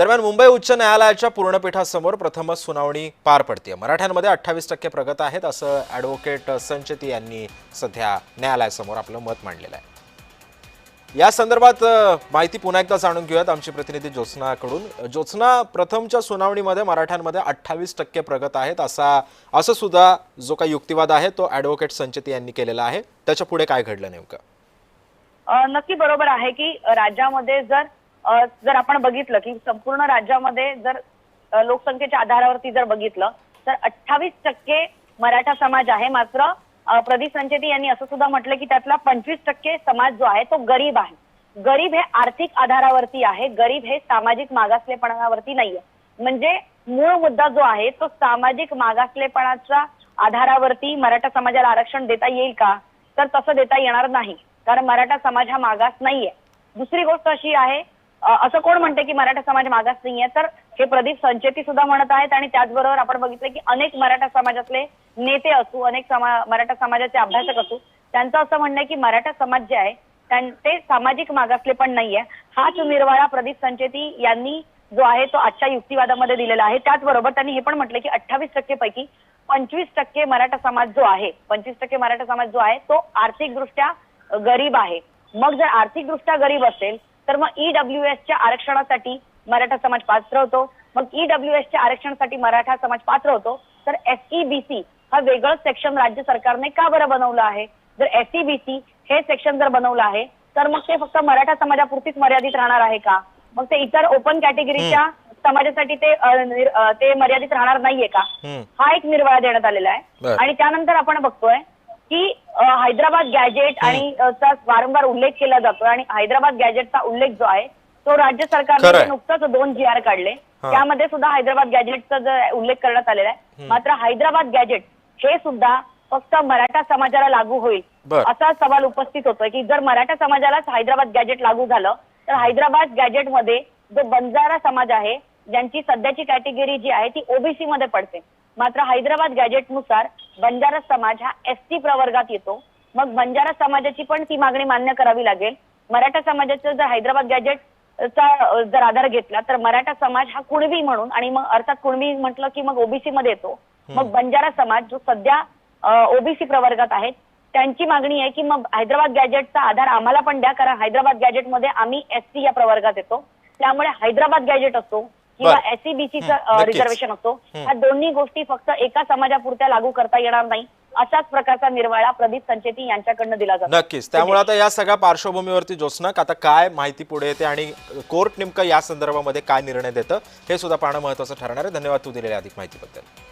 दरम्यान मुंबई उच्च न्यायालयाच्या पूर्णपीठासमोर प्रथमच सुनावणी पार पडते। मराठ्यांमध्ये 28% प्रगत आहेत असं ॲडव्होकेट संचेती यांनी सध्या न्यायालयासमोर आपलं मत मांडलेलं आहे। या संदर्भात माहिती पुन्हा एकदा जाणून घेऊयात आमची प्रतिनिधी ज्योत्स्नाकडून। ज्योत्स्ना, प्रथमच्या सुनावणीमध्ये मराठ्यांमध्ये 28% प्रगत आहेत असं सुद्धा जो काही युक्तिवाद आहे तो ॲडव्होकेट संचेती यांनी केलेला आहे। त्याच्या पुढे काय घडलं नेमकं? नक्की बरोबर आहे की राज्यामध्ये जर आपण बघितलं की संपूर्ण राज्यामध्ये जर लोकसंख्येच्या आधारावरती जर बघितलं तर 28% मराठा समाज आहे। मात्र प्रदीप संचेती यांनी असं सुद्धा म्हटलं की त्यातला 25% समाज जो आहे तो गरीब आहे। गरीब हे आर्थिक आधारावरती आहे, गरीब हे सामाजिक मागासलेपणावरती नाहीये। म्हणजे मूळ मुद्दा जो आहे तो सामाजिक मागासलेपणाच्या आधारावरती मराठा समाजाला आरक्षण देता येईल का, तर तसं देता येणार नाही, कारण मराठा समाज हा मागास नाहीये। दुसरी गोष्ट अशी आहे, असं कोण म्हणते की मराठा समाज मागास नाहीये, तर हे प्रदीप संचेती सुद्धा म्हणत आहेत। आणि त्याचबरोबर आपण बघितलं की अनेक मराठा समाजातले नेते असू, अनेक मराठा समाजाचे अभ्यासक असू, त्यांचं असं म्हणणं आहे की मराठा समाज जे आहे ते सामाजिक मागासले पण नाहीये। हाच निर्वाळा प्रदीप संचेती यांनी जो आहे तो आजच्या युक्तिवादामध्ये दिलेला आहे। त्याचबरोबर त्यांनी हे पण म्हटलं की 28% पैकी 25% मराठा समाज जो आहे, 25% मराठा समाज जो आहे तो आर्थिकदृष्ट्या गरीब आहे। मग जर आर्थिकदृष्ट्या गरीब असेल तर मग ईडब्ल्यूएसच्या आरक्षणासाठी मराठा समाज पात्र होतो। मग ईडब्ल्यूएसच्या आरक्षणासाठी मराठा समाज पात्र होतो, तर एसईबीसी हा वेगळं सेक्शन राज्य सरकारने का बरं बनवलं आहे? जर एसईबीसी हे सेक्शन जर बनवलं आहे तर मग ते फक्त मराठा समाजापुरतीच मर्यादित राहणार आहे का? मग ते इतर ओपन कॅटेगरीच्या समाजासाठी ते मर्यादित राहणार नाहीये का? हा एक निर्वाळा देण्यात आलेला आहे। आणि त्यानंतर आपण बघतोय की हैदराबाद गॅजेट आणि चा वारंवार उल्लेख केला जातो आणि हैदराबाद गॅजेटचा उल्लेख जो आहे तो राज्य सरकारने नुकताच 2 GR काढले, त्यामध्ये सुद्धा हैदराबाद गॅजेटचा उल्लेख करण्यात आलेला आहे। मात्र हैदराबाद गॅजेट हे सुद्धा फक्त मराठा समाजाला लागू होईल असा सवाल उपस्थित होतोय की जर मराठा समाजालाच हैदराबाद गॅजेट लागू झालं तर हैदराबाद गॅजेटमध्ये जो बंजारा समाज आहे, ज्यांची सध्याची कॅटेगरी जी आहे ती ओबीसी मध्ये पडते, मात्र हैदराबाद गॅजेटनुसार बंजारा समाज हा एसटी प्रवर्गात येतो। मग बंजारा समाजाची पण ती मागणी मान्य करावी लागेल। मराठा समाजाचं जर हैदराबाद गॅजेटचा जर आधार घेतला तर मराठा समाज हा कुणबी म्हणून, आणि मग अर्थात कुणबी म्हटलं की मग ओबीसी मध्ये येतो। मग बंजारा समाज जो सध्या ओबीसी प्रवर्गात आहे त्यांची मागणी आहे की मग हैदराबाद गॅजेटचा आधार आम्हाला पण द्या, कारण हैदराबाद गॅजेटमध्ये आम्ही एसटी या प्रवर्गात येतो। त्यामुळे हैदराबाद गॅजेट असो किंवा एसईबीसीचं रिझर्वेशन असो, ह्या दोन्ही गोष्टी फक्त एका समाजापुरत्या लागू करता येणार नाही, अशाच प्रकारचा निर्वाळा प्रदीप संचेती यांच्याकडनं दिला जातो। नक्कीच। त्यामुळे आता या सगळ्या पार्श्वभूमीवरती ज्योत्स्ना, आता काय माहिती पुढे येते आणि कोर्ट नेमकं या संदर्भामध्ये काय निर्णय देतं हे सुद्धा पाहणं महत्त्वाचं ठरणार आहे। धन्यवाद तू दिलेल्या अधिक माहितीबद्दल।